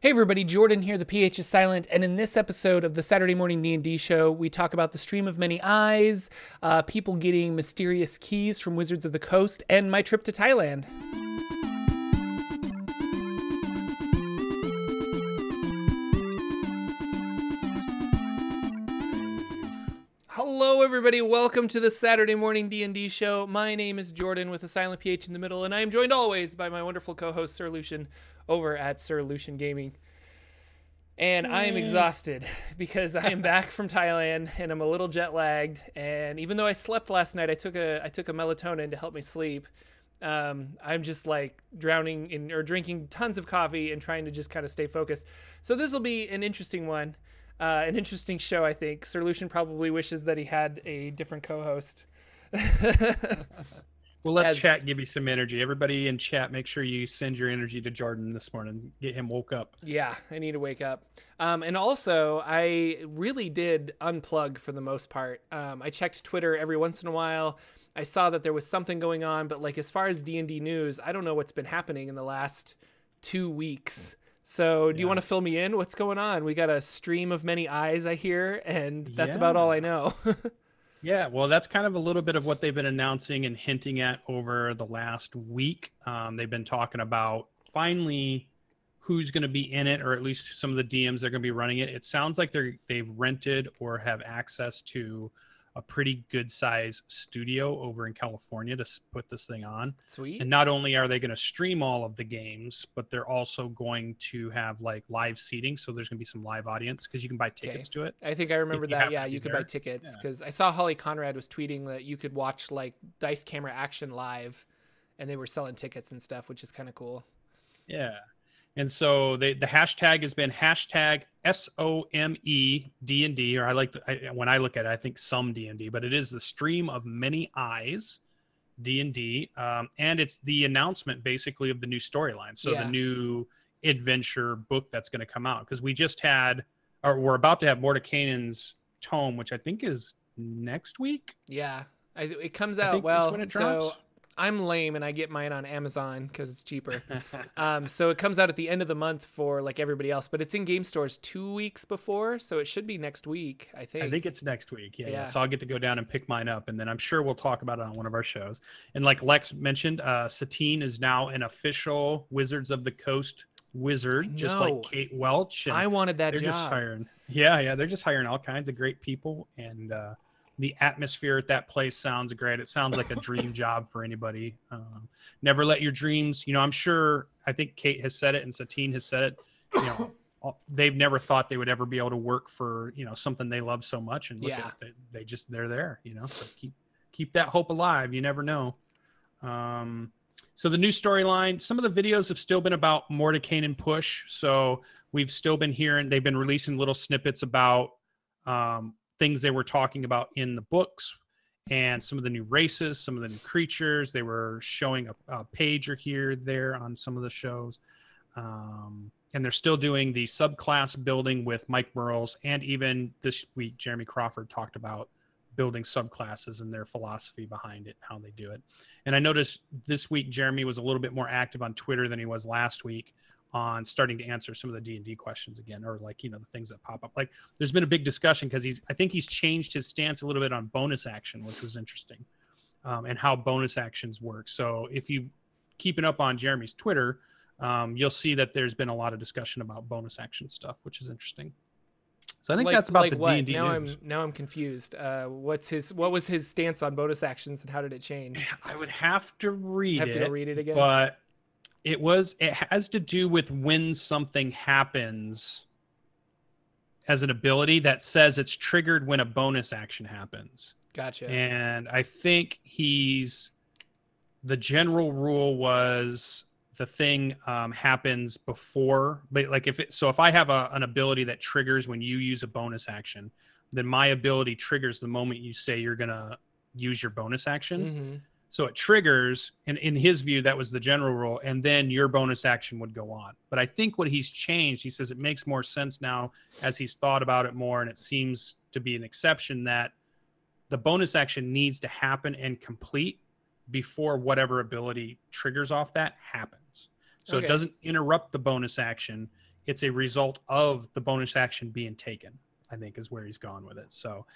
Hey everybody, Jordan here, the PH is silent, and in this episode of the Saturday Morning D&D show, we talk about the stream of many eyes, people getting mysterious keys from Wizards of the Coast, and my trip to Thailand. Hello everybody, welcome to the Saturday Morning D&D show. My name is Jordan with a silent PH in the middle, and I am joined always by my wonderful co-host Sir Lucien over at Sir Lucien Gaming. And I am exhausted because I am back from Thailand and I'm a little jet lagged. And even though I slept last night, I took a melatonin to help me sleep. I'm just like drowning in or drinking tons of coffee and trying to just kind of stay focused. So this will be an interesting one, an interesting show. I think Sir Lucien probably wishes that he had a different co-host. Well, let chat give you some energy. Everybody in chat, make sure you send your energy to Jordan this morning. Get him woke up. Yeah, I need to wake up. And also, I really did unplug for the most part. I checked Twitter every once in a while. I saw that there was something going on, but like as far as D&D news, I don't know what's been happening in the last 2 weeks. So do you want to fill me in? What's going on? We got a stream of many eyes, I hear, and that's about all I know. Yeah, well, that's kind of a little bit of what they've been announcing and hinting at over the last week. They've been talking about finally who's going to be in it, or at least some of the DMs that are going to be running it. It sounds like they've rented or have access to a pretty good size studio over in California to put this thing on. Sweet. And not only are they going to stream all of the games, but they're also going to have like live seating. So there's going to be some live audience because you can buy tickets to it. I think I remember that. Yeah, you could buy tickets because I saw Holly Conrad was tweeting that you could watch like Dice Camera Action live and they were selling tickets and stuff, which is kind of cool. Yeah. And so the hashtag has been hashtag SOME-D&D, or when I look at it, I think some D&D, but it is the stream of many eyes D&D. And it's the announcement basically of the new storyline. So the new adventure book that's going to come out, because we're about to have Mordekainen's tome, which I think is next week. Yeah, it comes out when it drops. So I'm lame and I get mine on Amazon because it's cheaper. So it comes out at the end of the month for like everybody else, but it's in game stores 2 weeks before. So it should be next week, I think. I think it's next week. Yeah. So I'll get to go down and pick mine up, and then I'm sure we'll talk about it on one of our shows. And like Lex mentioned, Satine is now an official Wizards of the Coast wizard, just like Kate Welch. And I wanted that job. Just hiring, they're just hiring all kinds of great people, and the atmosphere at that place sounds great. It sounds like a dream job for anybody. Never let your dreams, I think Kate has said it and Satine has said it, they've never thought they would ever be able to work for, something they love so much. And look at it, they're there, so keep that hope alive. You never know. So the new storyline, some of the videos have still been about Mordekainen push. So we've still been hearing, they've been releasing little snippets about, things they were talking about in the books and some of the new races, some of the new creatures. They were showing a page or here, there on some of the shows. And they're still doing the subclass building with Mike Burrows. And even this week, Jeremy Crawford talked about building subclasses and their philosophy behind it, how they do it. And I noticed this week, Jeremy was a little bit more active on Twitter than he was last week on starting to answer some of the D&D questions again, or like, the things that pop up. Like there's been a big discussion because I think he's changed his stance a little bit on bonus action, which was interesting, and how bonus actions work. So if you keep it up on Jeremy's Twitter, you'll see that there's been a lot of discussion about bonus action stuff, which is interesting. So I think that's about the D&D news. Now I'm confused. What was his stance on bonus actions and how did it change? I would have to read it. Have to go read it again? But it has to do with when something happens as an ability that says it's triggered when a bonus action happens. Gotcha. And I think the general rule was the thing happens before, but like if I have an ability that triggers when you use a bonus action, then my ability triggers the moment you say you're going to use your bonus action. Mm-hmm. So it triggers, and in his view, that was the general rule, and then your bonus action would go on. But I think what he's changed, he says it makes more sense now as he's thought about it more, and it seems to be an exception that the bonus action needs to happen and complete before whatever ability triggers off that happens. So It doesn't interrupt the bonus action. it's a result of the bonus action being taken, I think is where he's gone with it. So,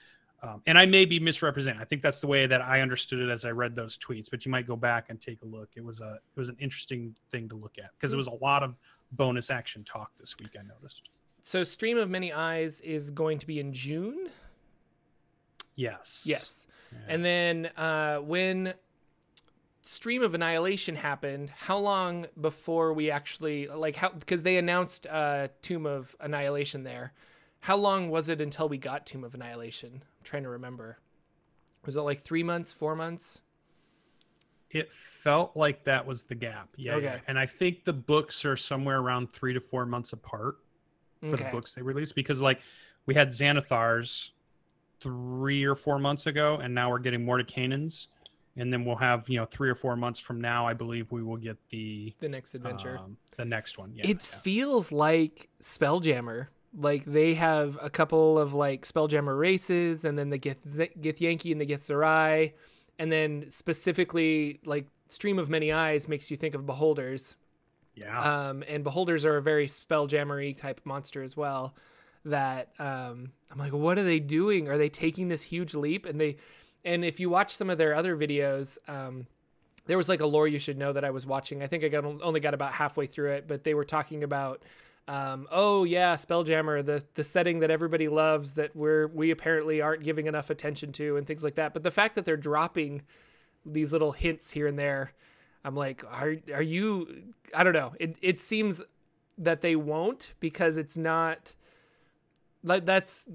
and I may be misrepresenting. I think that's the way that I understood it as I read those tweets, but you might go back and take a look. It was an interesting thing to look at because it was a lot of bonus action talk this week, I noticed. So Stream of Many Eyes is going to be in June? Yes. Yes. Yeah. And then when Stream of Annihilation happened, how long before we actually, like, how, because they announced Tomb of Annihilation there. How long was it until we got Tomb of Annihilation? I'm trying to remember. Was it like 3 months, 4 months? It felt like that was the gap. Yeah. Okay. Yeah. And I think the books are somewhere around 3 to 4 months apart for the books they released, because like we had Xanathar's 3 or 4 months ago, and now we're getting Mordecai's, and then we'll have 3 or 4 months from now, I believe we will get the next adventure, the next one. Yeah, it feels like Spelljammer. Like they have a couple of like Spelljammer races, and then they get Githyanki and they get Zerai, and then specifically like Stream of Many Eyes makes you think of Beholders. Yeah. And Beholders are a very Spelljammer-y type monster as well. That I'm like, what are they doing? Are they taking this huge leap? And if you watch some of their other videos, there was like a Lore You Should Know that I was watching. I think I only got about halfway through it, but they were talking about, oh yeah, Spelljammer, the setting that everybody loves that we apparently aren't giving enough attention to, and things like that. But the fact that they're dropping these little hints here and there, I'm like, are you? I don't know. It seems that they won't, because it's not. Like that's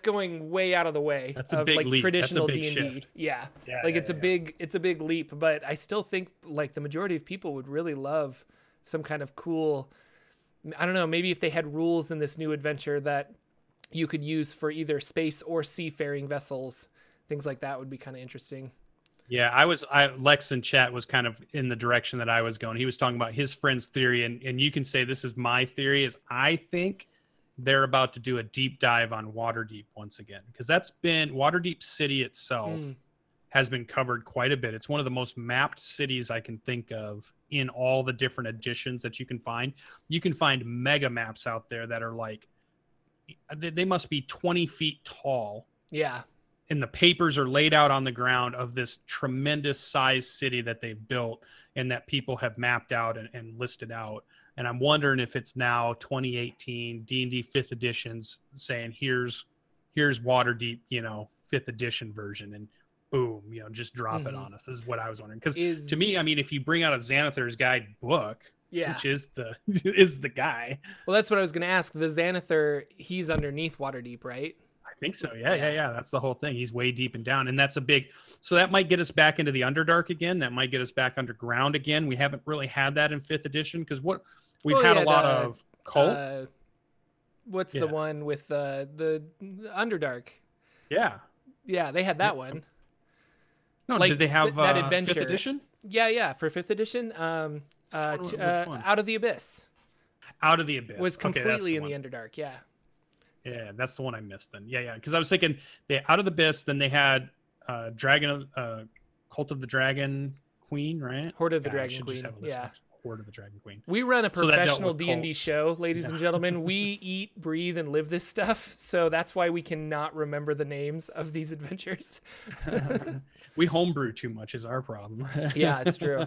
going way out of the way of like leap. Traditional D&D. Shift. Yeah. It's a big leap, but I still think like the majority of people would really love some kind of cool, I don't know, maybe if they had rules in this new adventure that you could use for either space or seafaring vessels, things like that would be kind of interesting. Yeah, Lex in chat was kind of in the direction that I was going. He was talking about his friend's theory, and you can say this is my theory, is I think they're about to do a deep dive on Waterdeep once again, because that's been Waterdeep City itself has been covered quite a bit. It's one of the most mapped cities I can think of in all the different editions that you can find. You can find mega maps out there that are like, they must be 20 feet tall. Yeah. And the papers are laid out on the ground of this tremendous size city that they've built and that people have mapped out and listed out. And I'm wondering if it's now 2018 D&D 5th editions saying, here's Waterdeep, 5th edition version, and boom, just drop it on us. This is what I was wondering. Because to me, I mean, if you bring out a Xanathar's Guide book, which is the guy. Well, that's what I was going to ask. The Xanathar, he's underneath Waterdeep, right? I think so. Yeah. That's the whole thing. He's way deep and down. And that's so that might get us back into the Underdark again. That might get us back underground again. We haven't really had that in 5th edition, because we've had a lot of cult. What's the one with the Underdark? Yeah. Yeah, they had that one. No, did they have that adventure? 5th edition? Yeah, for 5th edition. Out of the Abyss. Out of the Abyss was completely in the Underdark. Yeah. Yeah, that's the one I missed then. Yeah, because I was thinking they Out of the Abyss, then they had Cult of the Dragon Queen, right? Horde of the Dragon Queen. Yeah. Horde of the Dragon Queen. We run a professional D&D show, ladies and gentlemen. We eat, breathe, and live this stuff, so that's why we cannot remember the names of these adventures. We homebrew too much is our problem. Yeah, it's true.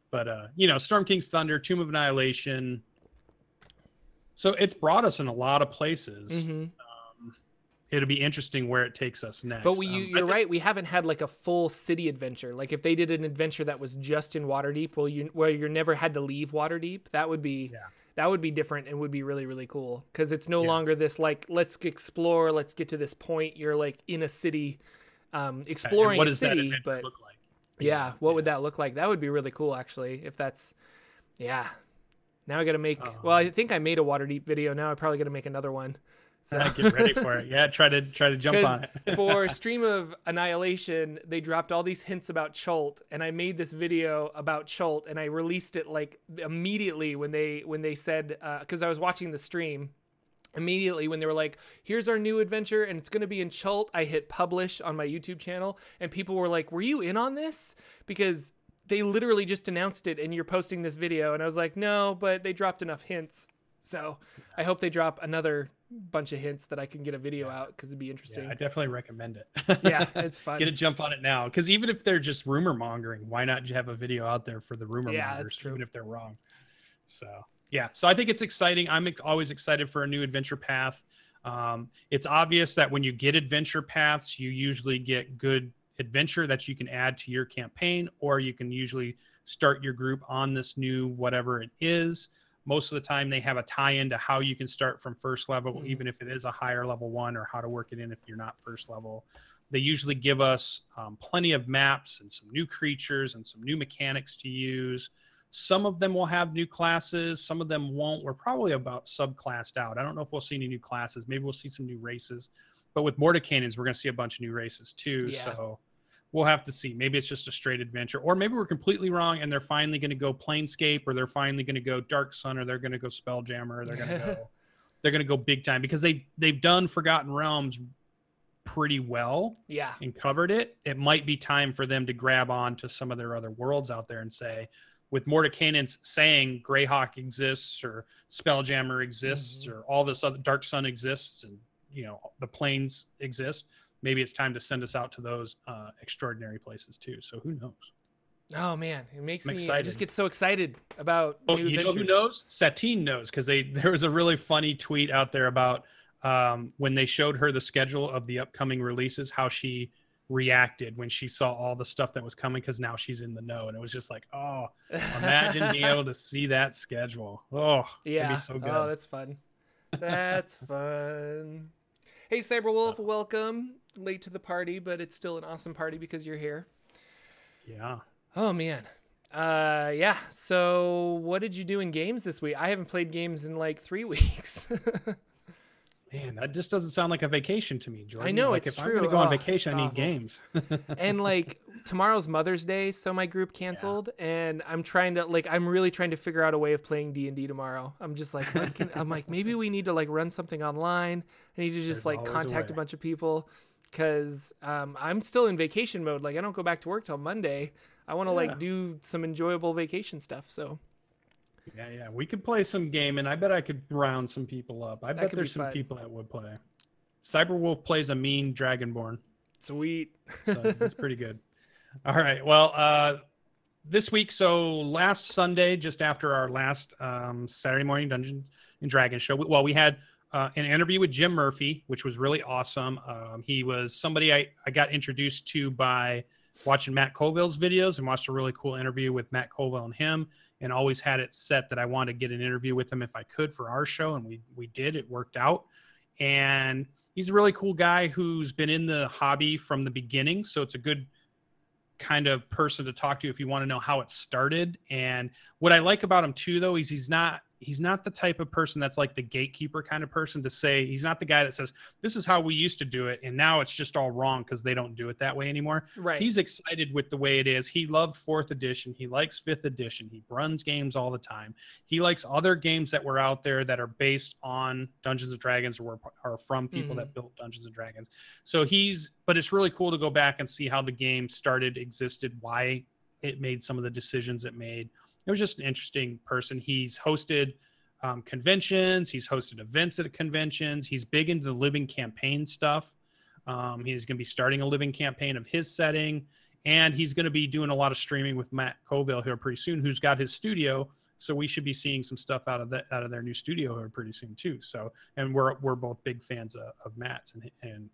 But Storm King's Thunder, Tomb of Annihilation. So it's brought us in a lot of places. It'll be interesting where it takes us next. But you're right. We haven't had like a full city adventure. Like if they did an adventure that was just in Waterdeep, where you never had to leave Waterdeep, that would be different and would be really, really cool. Because it's no longer this like, let's explore, let's get to this point. You're like in a city, exploring a city. But look like? What would that look like? That would be really cool, actually. If that's, Now I got to make. Well, I think I made a Waterdeep video. Now I probably got to make another one. So get ready for it. Yeah, try to jump on it. For Stream of Annihilation, they dropped all these hints about Chult, and I made this video about Chult, and I released it like immediately when they said, because I was watching the stream. Immediately when they were like, here's our new adventure and it's going to be in Chult, I hit publish on my YouTube channel, and people were like, were you in on this? Because they literally just announced it and you're posting this video. And I was like, no, but they dropped enough hints. So I hope they drop another bunch of hints that I can get a video out, because it'd be interesting. Yeah, I definitely recommend it. Yeah, it's fun. Get a jump on it now, because even if they're just rumor mongering, why not have a video out there for the rumor Yeah, mongers, that's true. even if they're wrong? So yeah, so I think it's exciting. I'm always excited for a new adventure path. It's obvious that when you get adventure paths, you usually get good adventure that you can add to your campaign, or you can usually start your group on this new whatever it is. Most of the time they have a tie-in to how you can start from first level, even if it is a higher level one, or how to work it in if you're not first level. They usually give us plenty of maps and some new creatures and some new mechanics to use. Some of them will have new classes. Some of them won't. We're probably about subclassed out. I don't know if we'll see any new classes. Maybe we'll see some new races. But with Mordecanians, we're going to see a bunch of new races too. Yeah. So we'll have to see. Maybe it's just a straight adventure, or maybe we're completely wrong and they're finally going to go Planescape, or they're finally going to go Dark Sun, or they're going to go Spelljammer, or they're going to go big time, because they've done Forgotten Realms pretty well. Yeah. And covered it. It might be time for them to grab on to some of their other worlds out there and say, with Mordecanians saying Greyhawk exists, or Spelljammer exists, or all this other Dark Sun exists, and the planes exist, maybe it's time to send us out to those extraordinary places too. So who knows? Oh man, it makes me excited. I just get so excited about new adventures. Know who knows? Satine knows, because there was a really funny tweet out there about when they showed her the schedule of the upcoming releases, how she reacted when she saw all the stuff that was coming, because now she's in the know, and it was just like, oh, imagine being able to see that schedule. Oh yeah, it'd be so good. Oh, that's fun. That's fun. Hey Cyberwolf, welcome. Late to the party, but it's still an awesome party because you're here. Yeah. Oh man. Yeah, so what did you do in games this week? I haven't played games in like 3 weeks. Man, that just doesn't sound like a vacation to me, Jordan. I know, like, it's true. If I'm gonna go on vacation, I need games. And like tomorrow's Mother's Day, so my group canceled, and I'm really trying to figure out a way of playing D&D tomorrow. I'm just like, I'm like, maybe we need to like run something online. I need to just like contact a bunch of people, because I'm still in vacation mode. Like I don't go back to work till Monday. I want to like do some enjoyable vacation stuff. So. Yeah, we could play some game, and I bet I could round some people up. I bet there's some people that would play. Cyberwolf plays a mean Dragonborn. Sweet. So it's pretty good. All right, well, this week, so last Sunday, just after our last Saturday morning Dungeons and Dragons show, we had an interview with Jim Murphy, which was really awesome. He was somebody I got introduced to by watching Matt Colville's videos, and watched a really cool interview with Matt Colville and him, and always had it set that I wanted to get an interview with him if I could for our show, and we did. It worked out. And he's a really cool guy who's been in the hobby from the beginning, so it's a good kind of person to talk to if you want to know how it started. And what I like about him too, though, is he's not the type of person that's like the gatekeeper kind of person to say. He's not the guy that says, this is how we used to do it, and now it's just all wrong because they don't do it that way anymore. Right. He's excited with the way it is. He loved 4th edition. He likes 5th edition. He runs games all the time. He likes other games that were out there that are based on Dungeons and Dragons, or are from people that built Dungeons and Dragons. So but it's really cool to go back and see how the game started, existed, why it made some of the decisions it made. It was just an interesting person. He's hosted conventions. He's hosted events at conventions. He's big into the living campaign stuff. He's going to be starting a living campaign of his setting. And he's going to be doing a lot of streaming with Matt Colville here pretty soon, who's got his studio. So we should be seeing some stuff out of their new studio here pretty soon too. So, and we're both big fans of Matt's, and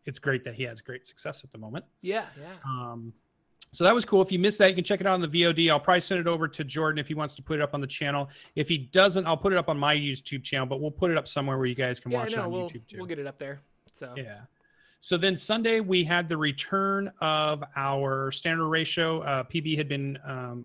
it's great that he has great success at the moment. Yeah. So that was cool. If you missed that, you can check it out on the VOD. I'll probably send it over to Jordan if he wants to put it up on the channel. If he doesn't, I'll put it up on my YouTube channel, but we'll put it up somewhere where you guys can watch it on YouTube too. We'll get it up there. So yeah. So then Sunday, we had the return of our standard ratio. PB had been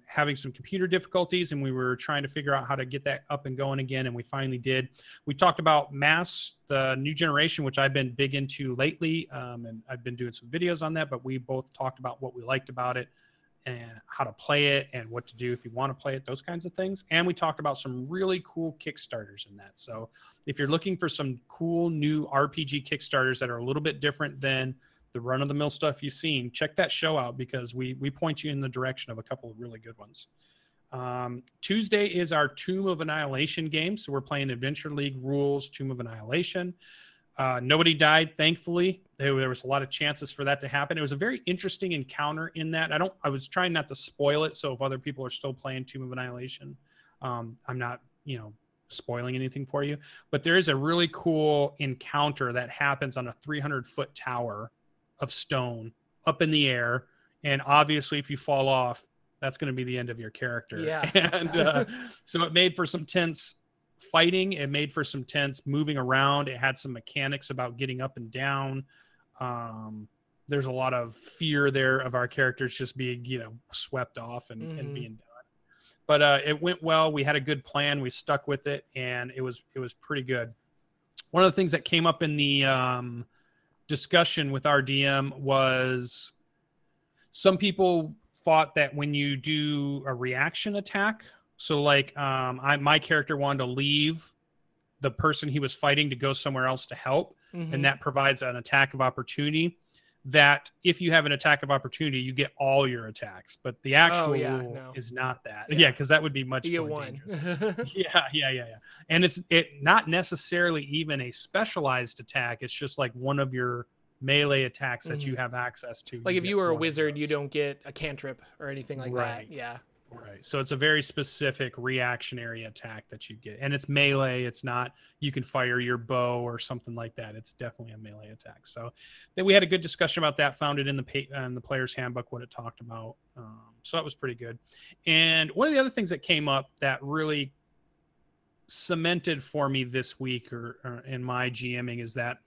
having some computer difficulties, and we were trying to figure out how to get that up and going again, and we finally did. We talked about Mass, the new generation, which I've been big into lately, and I've been doing some videos on that, but we both talked about what we liked about it and how to play it and what to do if you want to play it, those kinds of things. And we talked about some really cool Kickstarters in that. So if you're looking for some cool new RPG Kickstarters that are a little bit different than the run-of-the-mill stuff you've seen, check that show out because we point you in the direction of a couple of really good ones. Tuesday is our Tomb of Annihilation game. So we're playing Adventure League rules, Tomb of Annihilation. Nobody died, thankfully. There was a lot of chances for that to happen. It was a very interesting encounter in that. I was trying not to spoil it, so if other people are still playing Tomb of Annihilation, I'm not, spoiling anything for you. But there is a really cool encounter that happens on a 300-foot tower of stone up in the air. And obviously, if you fall off, that's going to be the end of your character. Yeah. And so it made for some tense fighting. It made for some tense moving around. It had some mechanics about getting up and down. There's a lot of fear there of our characters just being, swept off and being done. But it went well. We had a good plan. We stuck with it, and it was pretty good. One of the things that came up in the discussion with our DM was some people thought that when you do a reaction attack, so like my character wanted to leave the person he was fighting to go somewhere else to help, and that provides an attack of opportunity, that if you have an attack of opportunity, you get all your attacks. But the actual rule is not that. Yeah, because that would be much more dangerous. Yeah. And it's not necessarily even a specialized attack. It's just like one of your melee attacks that you have access to. Like if you were a wizard, you don't get a cantrip or anything like that. Yeah. Right. So it's a very specific reactionary attack that you get. And it's melee. It's not, you can fire your bow or something like that. It's definitely a melee attack. So then we had a good discussion about that, found it in the player's handbook, what it talked about. So that was pretty good. And one of the other things that came up that really cemented for me this week or in my GMing is that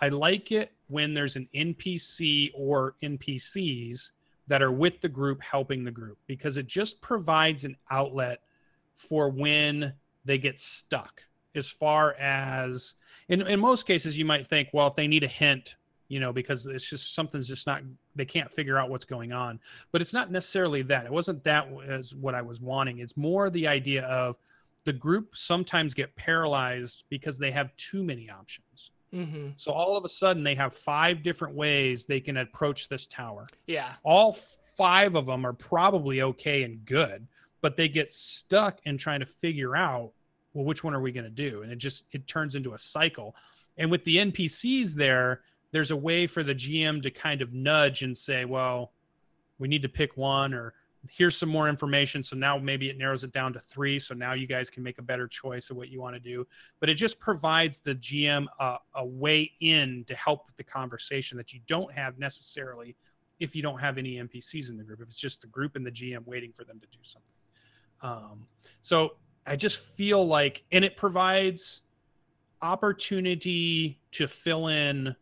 I like it when there's an NPC or NPCs that are with the group helping the group, because it just provides an outlet for when they get stuck. As far as in most cases, you might think, well, if they need a hint, because it's just something's just not, they can't figure out what's going on. But it's not necessarily that. It wasn't that as what I was wanting. It's more the idea of the group sometimes get paralyzed because they have too many options. So all of a sudden they have 5 different ways they can approach this tower. Yeah. All 5 of them are probably okay and good, but they get stuck in trying to figure out, well, which one are we going to do? And it turns into a cycle. And with the NPCs there's a way for the GM to kind of nudge and say, well, we need to pick one, or here's some more information. So now maybe it narrows it down to 3. So now you guys can make a better choice of what you want to do. But it just provides the GM a way in to help with the conversation that you don't have necessarily if you don't have any NPCs in the group, if it's just the group and the GM waiting for them to do something. So I just feel like, and it provides opportunity to fill in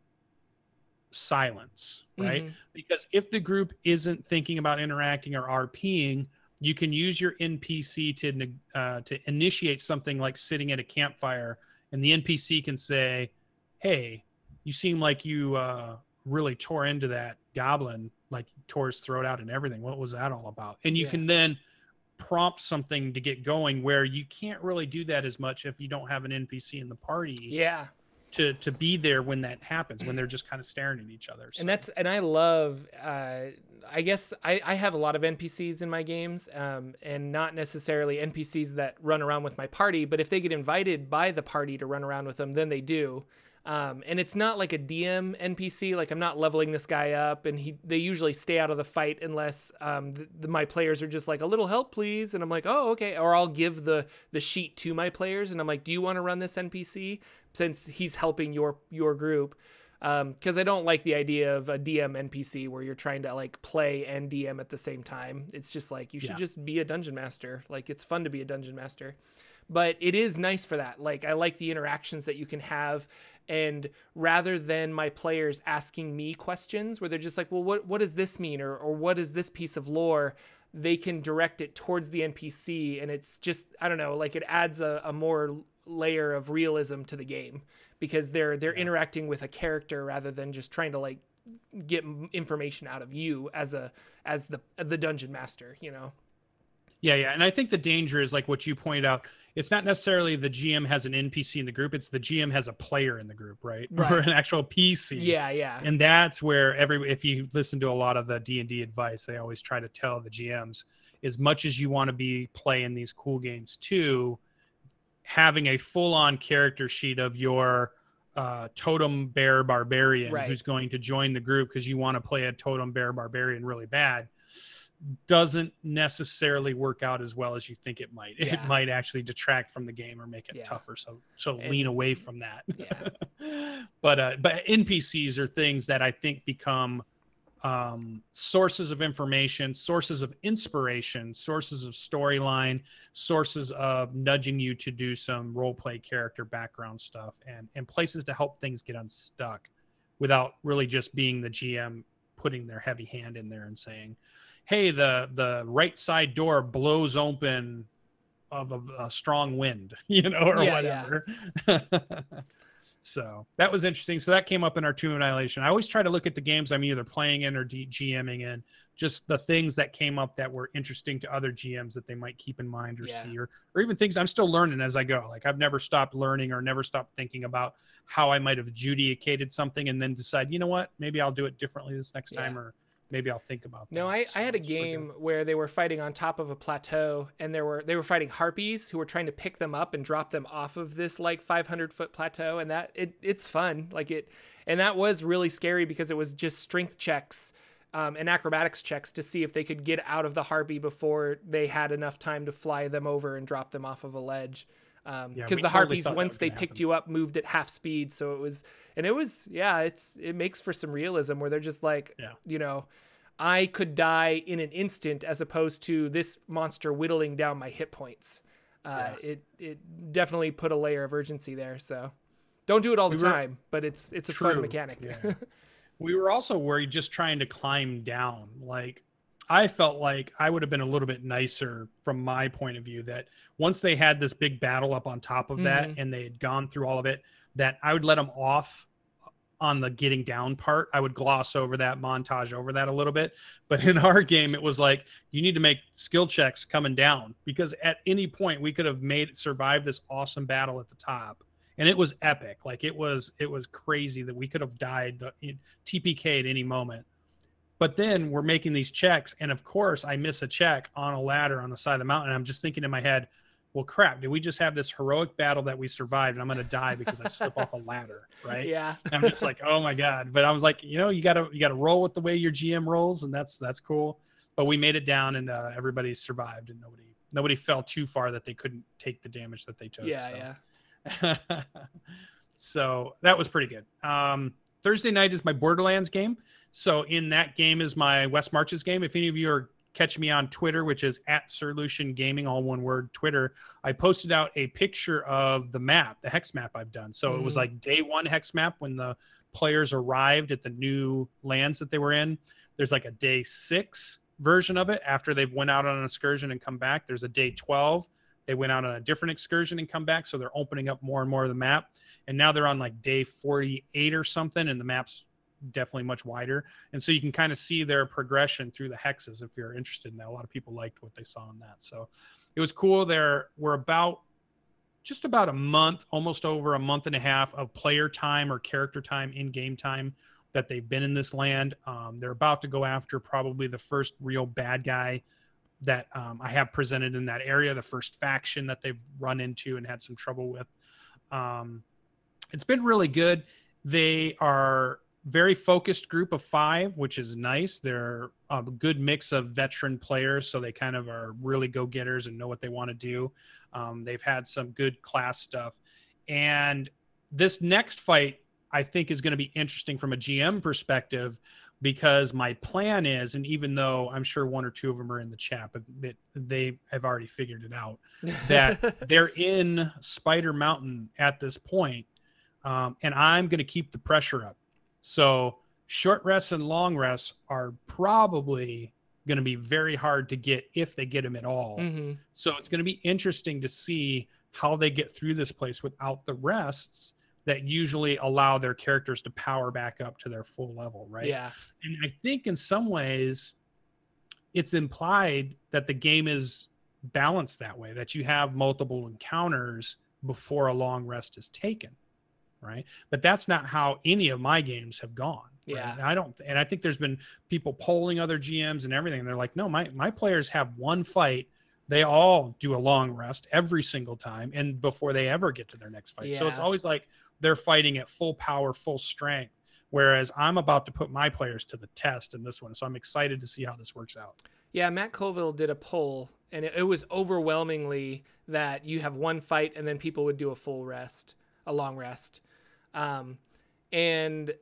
silence, right? Because if the group isn't thinking about interacting or RPing, you can use your NPC to initiate something like sitting at a campfire, and the NPC can say, hey, you seem like you really tore into that goblin, like tore his throat out and everything. What was that all about? And you can then prompt something to get going, where you can't really do that as much if you don't have an NPC in the party. Yeah. To be there when that happens, when they're just kind of staring at each other. So. And I love, I guess I have a lot of NPCs in my games, and not necessarily NPCs that run around with my party, but if they get invited by the party to run around with them, then they do. And it's not like a DM NPC, like I'm not leveling this guy up, and they usually stay out of the fight unless my players are just like, a little help please, and I'm like, oh okay, or I'll give the sheet to my players and I'm like, do you want to run this NPC since he's helping your group? Because I don't like the idea of a DM NPC where you're trying to like play and DM at the same time. It's just like, you should just be a dungeon master. Like, it's fun to be a dungeon master. But it is nice for that. Like, I like the interactions that you can have. And rather than my players asking me questions where they're just like, well, what does this mean? Or what is this piece of lore? They can direct it towards the NPC. And it's just, I don't know, like it adds a more layer of realism to the game, because they're interacting with a character rather than just trying to like get information out of you as the dungeon master, you know? Yeah. And I think the danger is like what you pointed out. it's not necessarily the GM has an NPC in the group. It's the GM has a player in the group, right? Right. Or an actual PC. Yeah, yeah. And that's where if you listen to a lot of the D&D advice, they always try to tell the GMs, as much as you want to be playing these cool games too, having a full-on character sheet of your totem bear barbarian who's going to join the group because you want to play a totem bear barbarian really bad doesn't necessarily work out as well as you think it might. It might actually detract from the game or make it tougher. So lean away from that. Yeah. But NPCs are things that I think become sources of information, sources of inspiration, sources of storyline, sources of nudging you to do some role play character background stuff, and places to help things get unstuck without really just being the GM putting their heavy hand in there and saying, hey, the right side door blows open of a strong wind, or whatever. So that was interesting. So that came up in our Tomb of Annihilation. I always try to look at the games I'm either playing in or GMing in, just the things that came up that were interesting to other GMs that they might keep in mind or see, or even things I'm still learning as I go. Like I've never stopped learning or never stopped thinking about how I might have adjudicated something and then decide, you know what, maybe I'll do it differently this next time, or maybe I'll think about that. No, I had a game where they were fighting on top of a plateau, and they were fighting harpies who were trying to pick them up and drop them off of this like 500-foot plateau, and it's fun. And that was really scary because it was just strength checks and acrobatics checks to see if they could get out of the harpy before they had enough time to fly them over and drop them off of a ledge. Because the harpies, once they picked you up, moved at half speed. So it makes for some realism where they're just like, I could die in an instant as opposed to this monster whittling down my hit points. It definitely put a layer of urgency there. So don't do it all the time, but it's a fun mechanic. Yeah. We were also worried just trying to climb down. Like, I felt like I would have been a little bit nicer from my point of view that once they had this big battle up on top of that and they had gone through all of it, that I would let them off on the getting down part. I would gloss over that, montage over that a little bit. But in our game, it was like, you need to make skill checks coming down, because at any point we could have survived this awesome battle at the top. And it was epic. Like it was crazy that we could have died TPK at any moment. But then we're making these checks, and of course I miss a check on a ladder on the side of the mountain. I'm just thinking in my head, well, crap, did we just have this heroic battle that we survived, and I'm going to die because I slip off a ladder, right? Yeah. And I'm just like, oh my God. But I was like, you got to roll with the way your GM rolls, and that's cool. But we made it down, and everybody survived, and nobody fell too far that they couldn't take the damage that they took. Yeah. So that was pretty good. Thursday night is my Borderlands game. So in that game is my West Marches game. If any of you are catching me on Twitter, which is @SirLucian Gaming, all one word, Twitter, I posted out a picture of the map, the hex map I've done. So it was like day one hex map when the players arrived at the new lands that they were in. There's like a day 6 version of it after they've went out on an excursion and come back. There's a day 12. They went out on a different excursion and come back. So they're opening up more and more of the map. And now they're on like day 48 or something, and the map's definitely much wider. And so you can kind of see their progression through the hexes if you're interested in that. A lot of people liked what they saw in that. So it was cool. We're just about a month, almost over a month and a half of player time or character time, in-game time that they've been in this land. They're about to go after probably the first real bad guy that I have presented in that area, the first faction that they've run into and had some trouble with. It's been really good. They are very focused group of 5, which is nice. They're a good mix of veteran players, so they kind of are really go-getters and know what they want to do. They've had some good class stuff. And this next fight, I think, is going to be interesting from a GM perspective, because my plan is, and even though I'm sure 1 or 2 of them are in the chat, but they have already figured it out, that they're in Spider Mountain at this point, and I'm going to keep the pressure up. So short rests and long rests are probably going to be very hard to get, if they get them at all. So it's going to be interesting to see how they get through this place without the rests that usually allow their characters to power back up to their full level, right? Yeah. And I think in some ways it's implied that the game is balanced that way, that you have multiple encounters before a long rest is taken, right? But that's not how any of my games have gone. Yeah. Right? And I think there's been people polling other GMs and everything, and they're like, no, my players have one fight. They all do a long rest every single time, and before they ever get to their next fight. Yeah. So it's always like they're fighting at full power, full strength. Whereas I'm about to put my players to the test in this one. So I'm excited to see how this works out. Yeah, Matt Colville did a poll, and it was overwhelmingly that you have one fight and then people would do a full rest, a long rest. And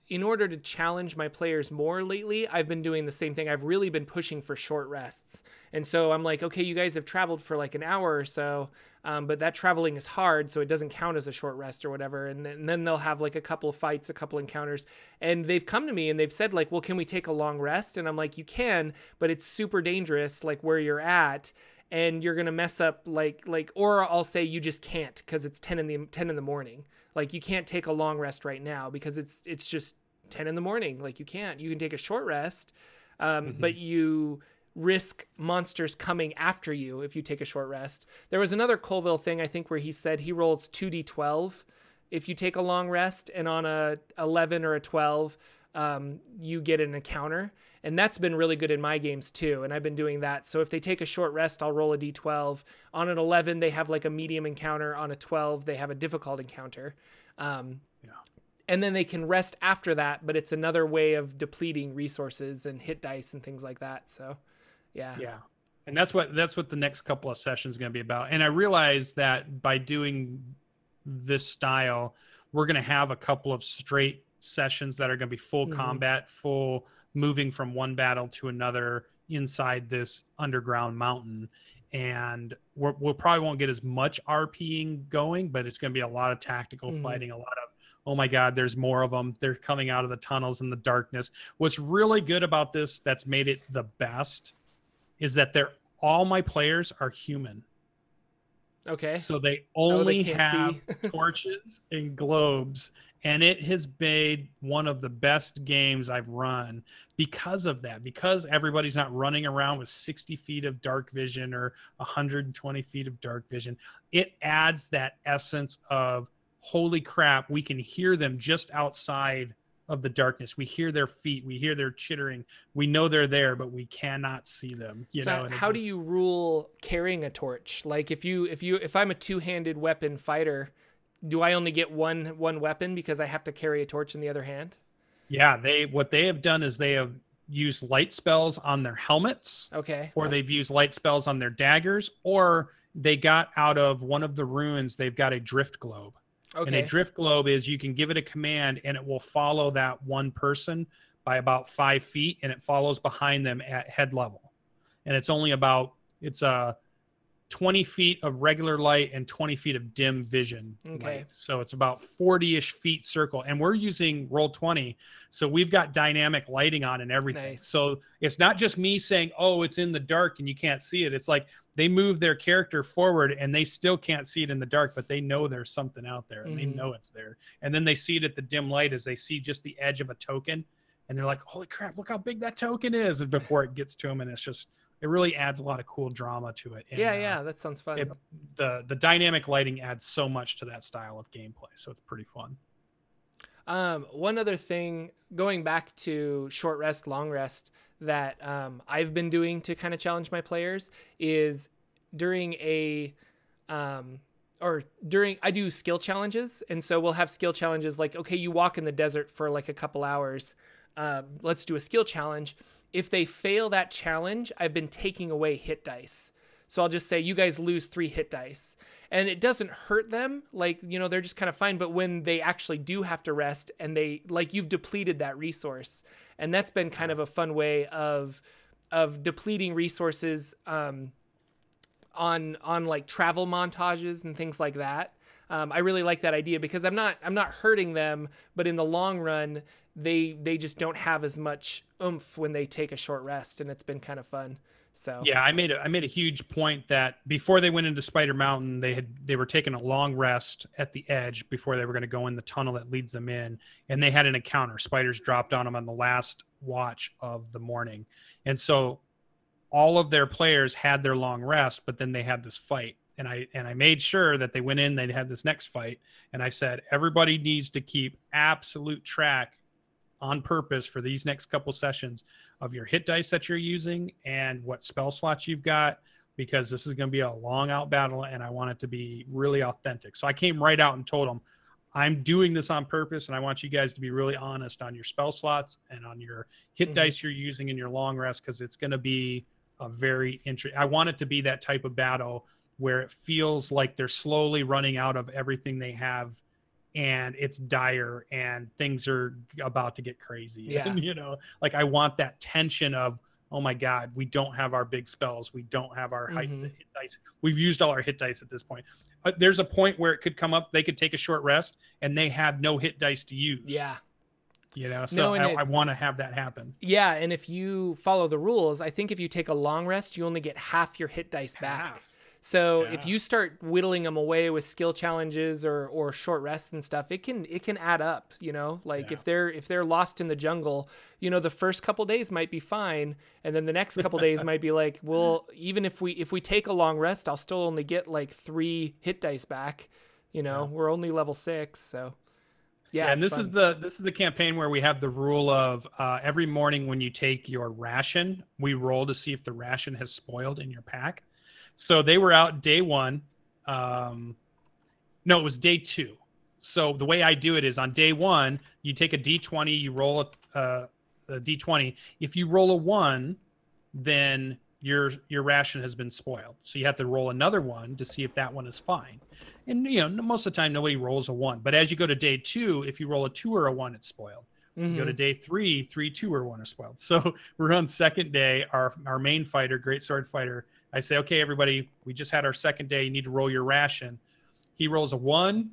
in order to challenge my players more lately, I've been doing the same thing. I've really been pushing for short rests. And so I'm like, okay, you guys have traveled for like an hour or so, but that traveling is hard, so it doesn't count as a short rest or whatever. And then they'll have like a couple of fights, a couple encounters. And they've come to me and they've said like, well, can we take a long rest? And I'm like, you can, but it's super dangerous, like where you're at. And you're going to mess up or I'll say you just can't because it's 10 in the morning. Like you can't take a long rest right now because it's just 10 in the morning. Like you can take a short rest, but you risk monsters coming after you if you take a short rest. There was another Colville thing, I think, where he said he rolls 2d12 if you take a long rest, and on a 11 or a 12, you get an encounter. And that's been really good in my games too. And I've been doing that. So if they take a short rest, I'll roll a d12. On an 11, they have like a medium encounter. On a 12, they have a difficult encounter. And then they can rest after that, but it's another way of depleting resources and hit dice and things like that. So, yeah. Yeah. And that's what the next couple of sessions are going to be about. And I realize that by doing this style, we're going to have a couple of straight sessions that are going to be full combat, full moving from one battle to another inside this underground mountain. And we'll probably won't get as much RPing going, but it's going to be a lot of tactical fighting, a lot of, oh my God, there's more of them. They're coming out of the tunnels in the darkness. What's really good about this that's made it the best is that all my players are human. Okay. So they only have torches and globes. And it has made one of the best games I've run because of that, because everybody's not running around with 60 feet of dark vision or 120 feet of dark vision. It adds that essence of, holy crap, we can hear them just outside of the darkness. We hear their feet. We hear their chittering. We know they're there, but we cannot see them. How do you rule carrying a torch? Like if I'm a two-handed weapon fighter, do I only get one weapon because I have to carry a torch in the other hand? Yeah, what they have done is they have used light spells on their helmets. Okay. Or they've used light spells on their daggers, or they got out of one of the ruins, they've got a drift globe. Okay. And a drift globe is you can give it a command and it will follow that one person by about 5 feet, and it follows behind them at head level. And it's only it's 20 feet of regular light and 20 feet of dim vision light. So it's about 40-ish feet circle. And we're using Roll20. So we've got dynamic lighting on and everything. Nice. So it's not just me saying, oh, it's in the dark and you can't see it. It's like they move their character forward and they still can't see it in the dark, but they know there's something out there and they know it's there. And then they see it at the dim light as they see just the edge of a token. And they're like, holy crap, look how big that token is. And before it gets to them, and it really adds a lot of cool drama to it. And, yeah, that sounds fun. The dynamic lighting adds so much to that style of gameplay, so it's pretty fun. One other thing, going back to short rest, long rest, that I've been doing to kind of challenge my players is I do skill challenges. And so we'll have skill challenges like, okay, you walk in the desert for like a couple hours. Let's do a skill challenge. If they fail that challenge, I've been taking away hit dice. So I'll just say, you guys lose 3 hit dice. And it doesn't hurt them. Like, they're just kind of fine. But when they actually do have to rest and you've depleted that resource. And that's been kind of a fun way of depleting resources on like travel montages and things like that. I really like that idea because I'm not hurting them, but in the long run, they just don't have as much oomph when they take a short rest, and it's been kind of fun. So yeah, I made a huge point that before they went into Spider Mountain, they were taking a long rest at the edge before they were going to go in the tunnel that leads them in, and they had an encounter. Spiders dropped on them on the last watch of the morning, and so all of their players had their long rest, but then they had this fight. And I made sure that they went in, they had this next fight. And I said, everybody needs to keep absolute track on purpose for these next couple sessions of your hit dice that you're using and what spell slots you've got, because this is going to be a long out battle and I want it to be really authentic. So I came right out and told them, I'm doing this on purpose and I want you guys to be really honest on your spell slots and on your hit dice you're using in your long rest, because it's going to be a very interesting. I want it to be that type of battle where it feels like they're slowly running out of everything they have and it's dire and things are about to get crazy. Yeah. And, you know, like I want that tension of, oh my God, we don't have our big spells. We don't have our hit dice. We've used all our hit dice at this point. There's a point where it could come up, they could take a short rest and they have no hit dice to use. Yeah. You know, so I want to have that happen. Yeah. And if you follow the rules, I think if you take a long rest, you only get half your hit dice back. So if you start whittling them away with skill challenges or short rests and stuff, it can add up, you know, like if they're lost in the jungle, you know, the first couple days might be fine. And then the next couple days might be like, well, even if we take a long rest, I'll still only get like 3 hit dice back. You know, we're only level 6. So yeah. And this is the campaign where we have the rule of every morning when you take your ration, we roll to see if the ration has spoiled in your pack. So they were out day 1. No, it was day 2. So the way I do it is on day 1, you take a D20, you roll a D20. If you roll a 1, then your ration has been spoiled. So you have to roll another one to see if that one is fine. And, you know, most of the time nobody rolls a 1. But as you go to day 2, if you roll a 2 or a 1, it's spoiled. You go to day 3, 3, 2, or 1 are spoiled. So we're on second day. Our main fighter, great sword fighter, I say, okay, everybody, we just had our second day. You need to roll your ration. He rolls a 1,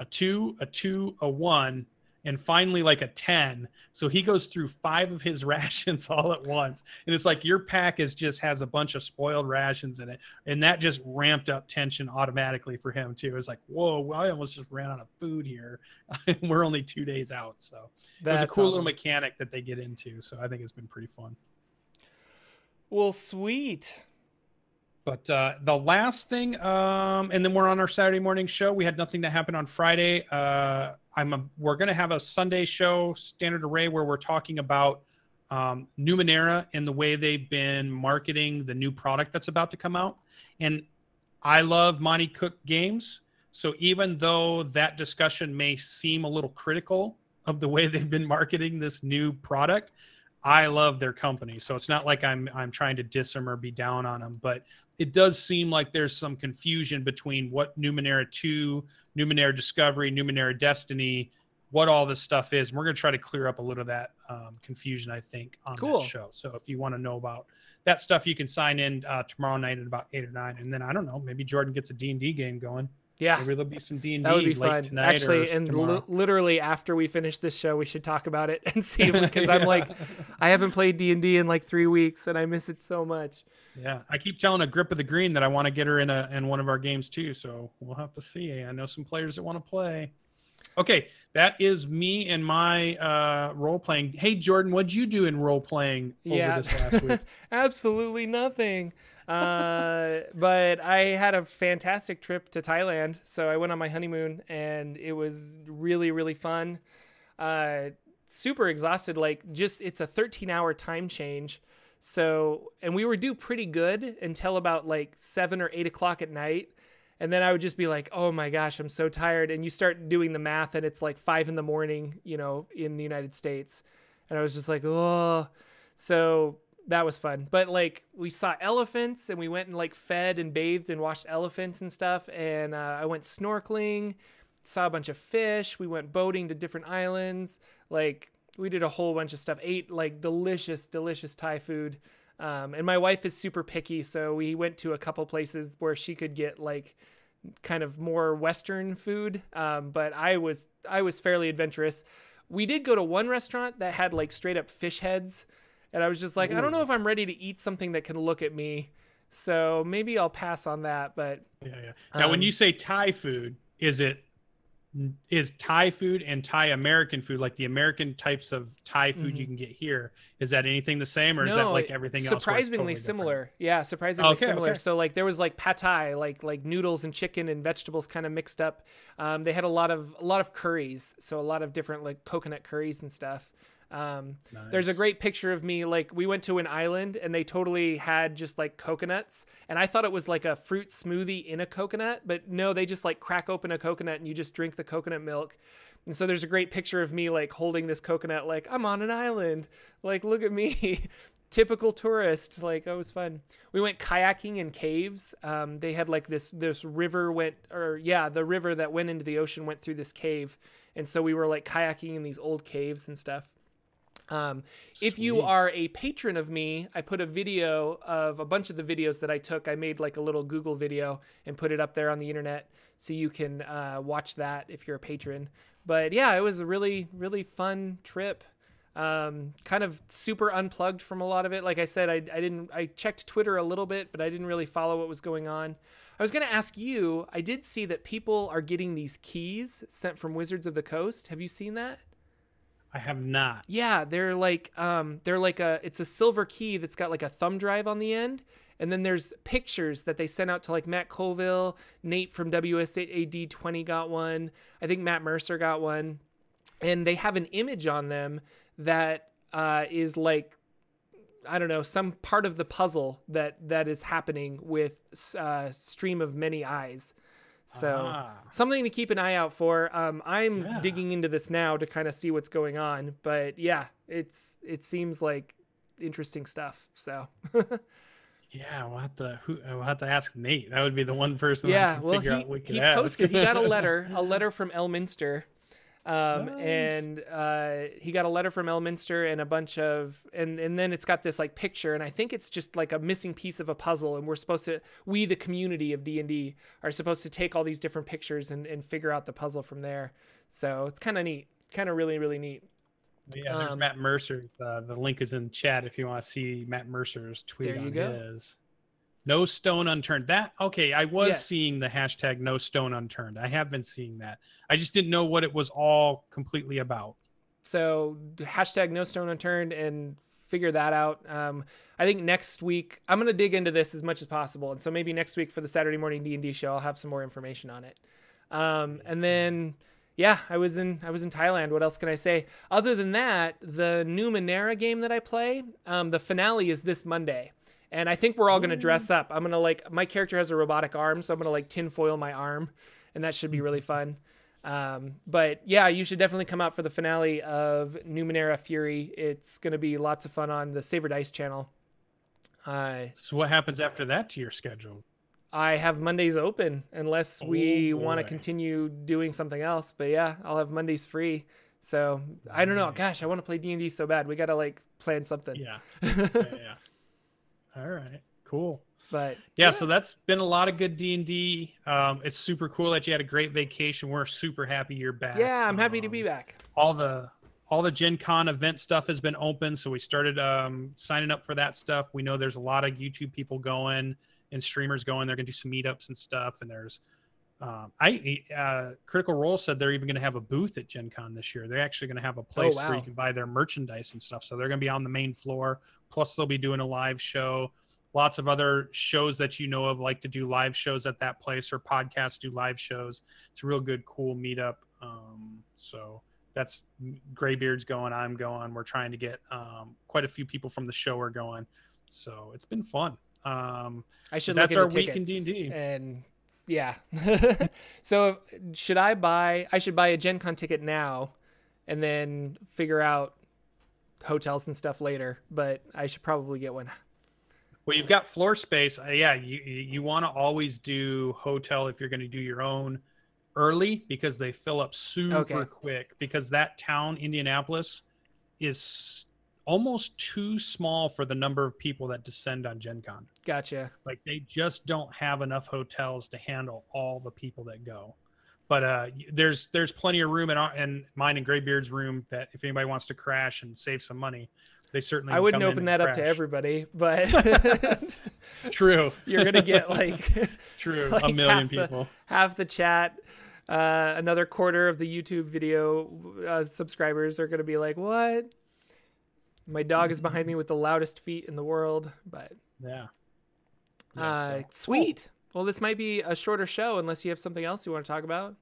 a 2, a 2, a 1, and finally like a 10. So he goes through 5 of his rations all at once. And it's like your pack has a bunch of spoiled rations in it. And that just ramped up tension automatically for him too. It's like, whoa, I almost just ran out of food here. We're only 2 days out. So there's a cool little mechanic that they get into. So I think it's been pretty fun. Well, sweet. But the last thing, and then we're on our Saturday morning show. We had nothing that happened on Friday. We're going to have a Sunday show, Standard Array, where we're talking about Numenera and the way they've been marketing the new product that's about to come out. And I love Monty Cook games. So even though that discussion may seem a little critical of the way they've been marketing this new product, I love their company. So it's not like I'm trying to diss them or be down on them, but it does seem like there's some confusion between what Numenera 2, Numenera Discovery, Numenera Destiny, what all this stuff is. And we're going to try to clear up a little of that confusion, I think, on that show. So if you want to know about that stuff, you can sign in tomorrow night at about 8 or 9. And then, I don't know, maybe Jordan gets a D&D game going. Yeah, maybe there'll be some D&D. That would be fun. Tonight, actually, and literally after we finish this show, we should talk about it and see, because I'm like, I haven't played D&D in like 3 weeks and I miss it so much. Yeah, I keep telling a Grip of the Green that I want to get her in one of our games too. So we'll have to see. I know some players that want to play. Okay, that is me and my role playing. Hey, Jordan, what'd you do in role playing over this last week? Absolutely nothing. But I had a fantastic trip to Thailand. So I went on my honeymoon and it was really, really fun. Super exhausted. It's a 13-hour time change. So, and we were due pretty good until about like 7 or 8 o'clock at night. And then I would just be like, oh my gosh, I'm so tired. And you start doing the math and it's like 5 a.m, you know, in the United States. And I was just like, oh, so that was fun. But like we saw elephants and we went and like fed and bathed and watched elephants and stuff. And I went snorkeling, saw a bunch of fish. We went boating to different islands. Like we did a whole bunch of stuff, ate like delicious, delicious Thai food. And my wife is super picky. So we went to a couple places where she could get like kind of more Western food. But I was fairly adventurous. We did go to one restaurant that had like straight up fish heads. And I was just like, I don't know if I'm ready to eat something that can look at me. So maybe I'll pass on that. But yeah. Now, when you say Thai food, is it is Thai food and Thai American food, like the American types of Thai food you can get here, is that anything the same, or is that No, like everything else? surprisingly Totally similar. Yeah, surprisingly similar. Okay. So like there was like pad thai, like noodles and chicken and vegetables kind of mixed up. They had a lot of curries, so a lot of different like coconut curries and stuff. There's a great picture of me, like we went to an island and they totally had just like coconuts, and I thought it was like a fruit smoothie in a coconut, but no, they just like crack open a coconut and you just drink the coconut milk. And so there's a great picture of me like holding this coconut, like I'm on an island, like look at me. Typical tourist. Like, it was fun. We went kayaking in caves. They had like this river the river that went into the ocean went through this cave, and so we were like kayaking in these old caves and stuff. If you are a patron of me, I put a video of a bunch of the videos that I took. I made like a little Google video and put it up there on the internet, so you can watch that if you're a patron. But yeah, it was a really, really fun trip. Kind of super unplugged from a lot of it. Like I said, I checked Twitter a little bit, but I didn't really follow what was going on. I was going to ask you, I did see that people are getting these keys sent from Wizards of the Coast. Have you seen that? I have not. Yeah, it's a silver key that's got like a thumb drive on the end. And then there's pictures that they sent out to like Matt Colville, Nate from WSAD 20 got one. I think Matt Mercer got one. And they have an image on them that is like, I don't know, some part of the puzzle that is happening with Stream of Many Eyes. So something to keep an eye out for. I'm digging into this now to kind of see what's going on, but yeah, it seems like interesting stuff. So yeah, we'll have to ask Nate. That would be the one person. Yeah, well, he posted. He got a letter from Elminster. Nice. And he got a letter from Elminster and a bunch of, and then it's got this like picture, and I think it's just like a missing piece of a puzzle, and we the community of D&D are supposed to take all these different pictures and figure out the puzzle from there. So it's kind of neat, kind of really, really neat. Yeah, there's Matt Mercer. The link is in chat if you want to see Matt Mercer's tweet. There you go. His. No stone unturned. I was seeing the hashtag no stone unturned. I have been seeing that. I just didn't know what it was all completely about. So hashtag no stone unturned, and figure that out. I think next week I'm going to dig into this as much as possible. And so maybe next week for the Saturday morning D&D show, I'll have some more information on it. And then, yeah, I was in Thailand. What else can I say? Other than that, the Numenera game that I play, the finale is this Monday. And I think we're all going to dress up. I'm going to my character has a robotic arm, so I'm going to tinfoil my arm, and that should be really fun. But yeah, you should definitely come out for the finale of Numenera Fury. It's going to be lots of fun on the Saver Dice channel. So what happens after that to your schedule? I have Mondays open unless we want to continue doing something else. But yeah, I'll have Mondays free. So I don't know. Gosh, I want to play D&D so bad. We got to plan something. Yeah. All right, cool. But yeah, so that's been a lot of good D&D. It's super cool that you had a great vacation. We're super happy you're back. Yeah, I'm happy to be back. All the Gen Con event stuff has been open, so we started signing up for that stuff. We know there's a lot of YouTube people going and streamers going. They're going to do some meetups and stuff, and there's Critical Role said they're even going to have a booth at Gen Con this year. They're actually going to have a place where you can buy their merchandise and stuff. So they're going to be on the main floor. Plus, they'll be doing a live show. Lots of other shows that you know of like to do live shows at that place, or podcasts do live shows. It's a real good, cool meetup. So that's Graybeard's going. I'm going. We're trying to get quite a few people from the show are going. So it's been fun. I should look at the tickets. Week in D&D. And yeah. So I should buy a Gen Con ticket now and then figure out hotels and stuff later, but I should probably get one. Well, you've got floor space. Yeah, you want to always do hotel if you're going to do your own early, because they fill up super quick, because that town, Indianapolis, is almost too small for the number of people that descend on Gen Con. Gotcha. Like, they just don't have enough hotels to handle all the people that go. But there's plenty of room in mine and Graybeard's room that if anybody wants to crash and save some money, they certainly. I wouldn't open that up to everybody, but true. You're gonna get true, like 1 million people. Half the chat. Another quarter of the YouTube video subscribers are going to be like, what? My dog is behind me with the loudest feet in the world, but yeah. Sweet. Well, this might be a shorter show unless you have something else you want to talk about.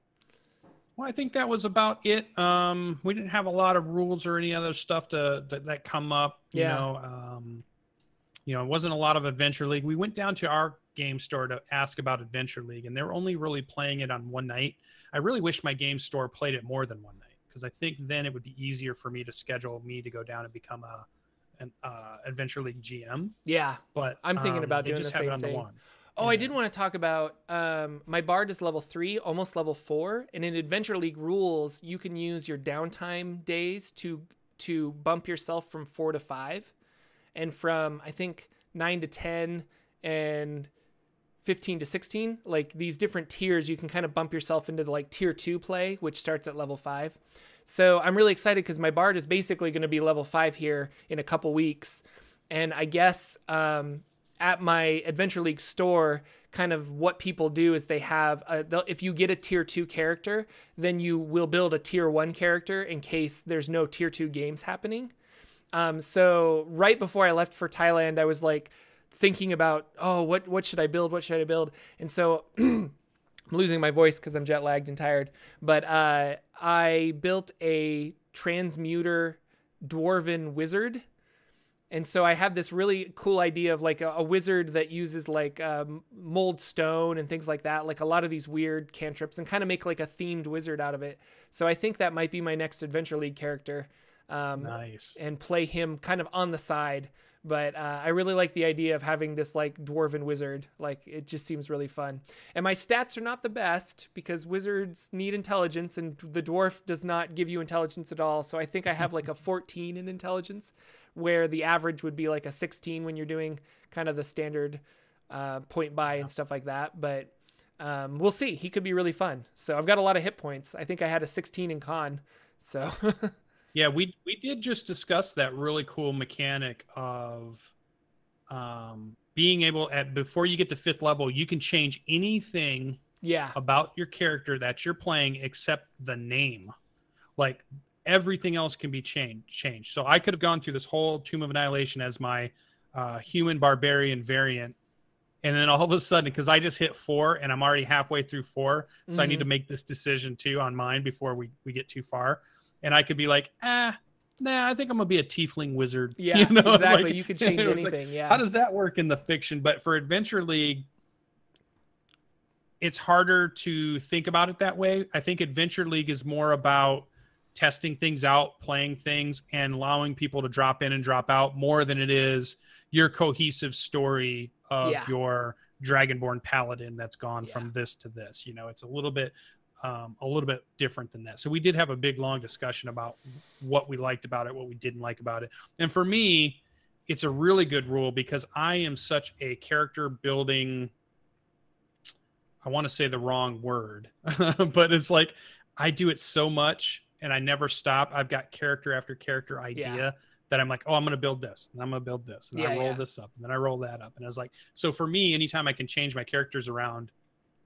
Well, I think that was about it. We didn't have a lot of rules or any other stuff that come up. You know, it wasn't a lot of Adventure League. We went down to our game store to ask about Adventure League, and they're only really playing it on one night. I really wish my game store played it more than one night, because I think then it would be easier for me to schedule me to go down and become an Adventure League GM. Yeah, but I'm thinking about doing the same thing. Oh, I did want to talk about my Bard is level 3, almost level 4, and in Adventure League rules, you can use your downtime days to bump yourself from 4 to 5, and from I think 9 to 10 and 15 to 16, like these different tiers, you can kind of bump yourself into the like tier 2 play, which starts at level 5. So I'm really excited because my Bard is basically going to be level 5 here in a couple weeks, and I guess at my Adventure League store, kind of what people do is they have, if you get a tier 2 character, then you will build a tier 1 character in case there's no tier 2 games happening. So right before I left for Thailand, I was like thinking about, oh, what should I build? What should I build? And so I'm losing my voice because I'm jet lagged and tired. But I built a transmuter dwarven wizard. And so I have this really cool idea of like a wizard that uses like mold stone and things like that, like a lot of these weird cantrips, and kind of make like a themed wizard out of it. So I think that might be my next Adventure League character. Nice. And play him kind of on the side. But I really like the idea of having this like dwarven wizard. Like it just seems really fun. And my stats are not the best because wizards need intelligence and the dwarf does not give you intelligence at all. So I think I have like a 14 in intelligence, where the average would be like a 16 when you're doing kind of the standard point buy and stuff like that. But we'll see. He could be really fun. So I've got a lot of hit points. I think I had a 16 in con. So yeah, we did just discuss that really cool mechanic of being able before you get to 5th level, you can change anything about your character that you're playing except the name. Like everything else can be changed. So I could have gone through this whole Tomb of Annihilation as my human barbarian variant, and then all of a sudden, because I just hit 4 and I'm already halfway through 4, so I need to make this decision too on mine before we get too far. And I could be like, nah, I think I'm gonna be a tiefling wizard. Yeah, you know? Exactly. Like, you could change anything. Like, yeah. How does that work in the fiction? But for Adventure League, it's harder to think about it that way. I think Adventure League is more about testing things out, playing things, and allowing people to drop in and drop out more than it is your cohesive story of your Dragonborn paladin that's gone from this to this. You know, it's a little bit different than that. So we did have a big, long discussion about what we liked about it, what we didn't like about it. And for me, it's a really good rule because I am such a character building, I want to say the wrong word, but it's like I do it so much and I never stop. I've got character after character idea that I'm like, oh, I'm going to build this and I'm going to build this. And I roll this up and then I roll that up. And I was like, so for me, anytime I can change my characters around,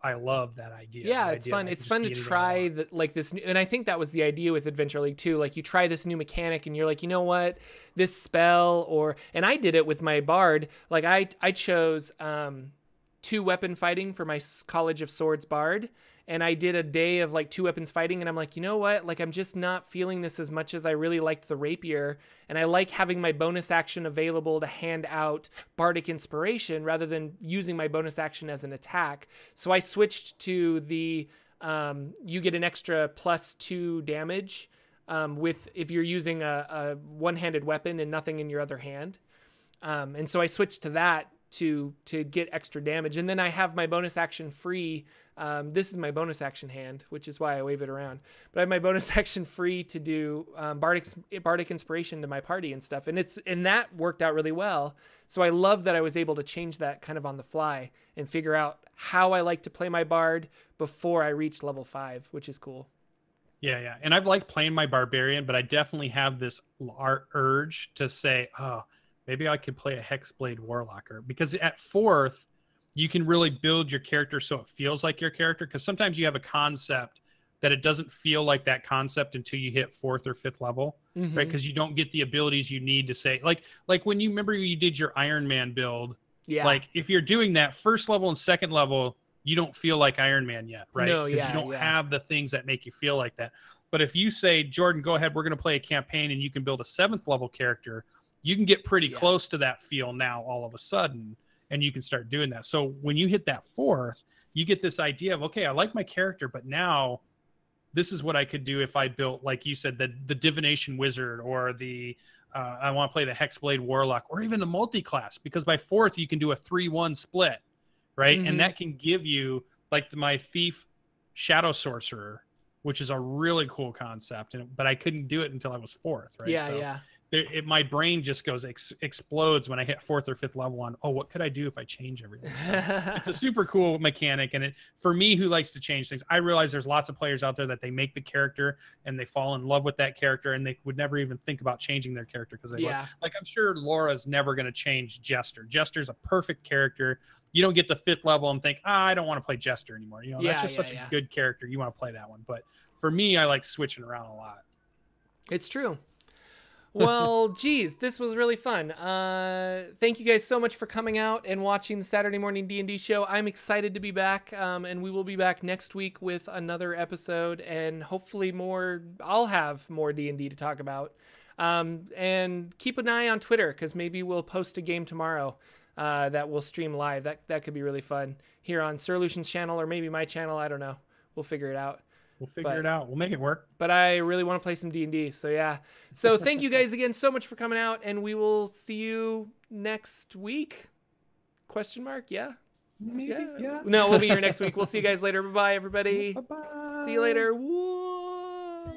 I love that idea. Yeah, it's fun. It's fun to try like this, and I think that was the idea with Adventure League too. Like you try this new mechanic, and you're like, you know what, this spell and I did it with my Bard. Like I chose 2 weapon fighting for my College of Swords Bard, and I did a day of like 2 weapons fighting, and I'm like, you know what, like I'm just not feeling this as much as I really liked the rapier, and I like having my bonus action available to hand out bardic inspiration rather than using my bonus action as an attack. So I switched to the you get an extra +2 damage if you're using a one-handed weapon and nothing in your other hand, and so I switched to that to get extra damage, and then I have my bonus action free. This is my bonus action hand, which is why I wave it around. But I have my bonus action free to do bardic inspiration to my party and stuff, and that worked out really well. So I love that I was able to change that kind of on the fly and figure out how I like to play my Bard before I reach level 5, which is cool. Yeah, and I've liked playing my barbarian, but I definitely have this urge to say, oh, maybe I could play a Hexblade Warlocker, because at 4th, you can really build your character so it feels like your character, because sometimes you have a concept that it doesn't feel like that concept until you hit 4th or 5th level, right? Because you don't get the abilities you need to say, like when you remember you did your Iron Man build, like if you're doing that 1st level and 2nd level, you don't feel like Iron Man yet, right? No, because you don't have the things that make you feel like that. But if you say, Jordan, go ahead, we're going to play a campaign, and you can build a 7th level character, you can get pretty close to that feel now all of a sudden, and you can start doing that. So when you hit that 4th, you get this idea of, okay, I like my character, but now this is what I could do if I built, like you said, the Divination Wizard, or the I want to play the Hexblade Warlock, or even the multi-class, because by 4th you can do a 3-1 split, right? And that can give you, like, my Thief Shadow Sorcerer, which is a really cool concept, but I couldn't do it until I was 4th, right? My brain just goes explodes when I hit 4th or 5th level on, oh, what could I do if I change everything? So it's a super cool mechanic, and for me, who likes to change things, I realize there's lots of players out there that they make the character and they fall in love with that character, and they would never even think about changing their character because they like I'm sure Laura's never going to change Jester. Jester's a perfect character. You don't get to 5th level and think, I don't want to play Jester anymore. You know, that's just such a good character. You want to play that one. But for me, I like switching around a lot. It's true. Well, geez, this was really fun. Thank you guys so much for coming out and watching the Saturday Morning D&D show. I'm excited to be back, and we will be back next week with another episode, and hopefully I'll have more D&D to talk about. And keep an eye on Twitter, because maybe we'll post a game tomorrow that we'll stream live. That could be really fun here on Sir Lucian's channel, or maybe my channel. I don't know. We'll figure it out. We'll figure it out. We'll make it work. But I really want to play some D&D. So yeah. So thank you guys again so much for coming out, and we will see you next week. Question mark? Yeah. Maybe, yeah. No, we'll be here next week. We'll see you guys later. Bye-bye, everybody. Bye-bye. See you later. Whoa.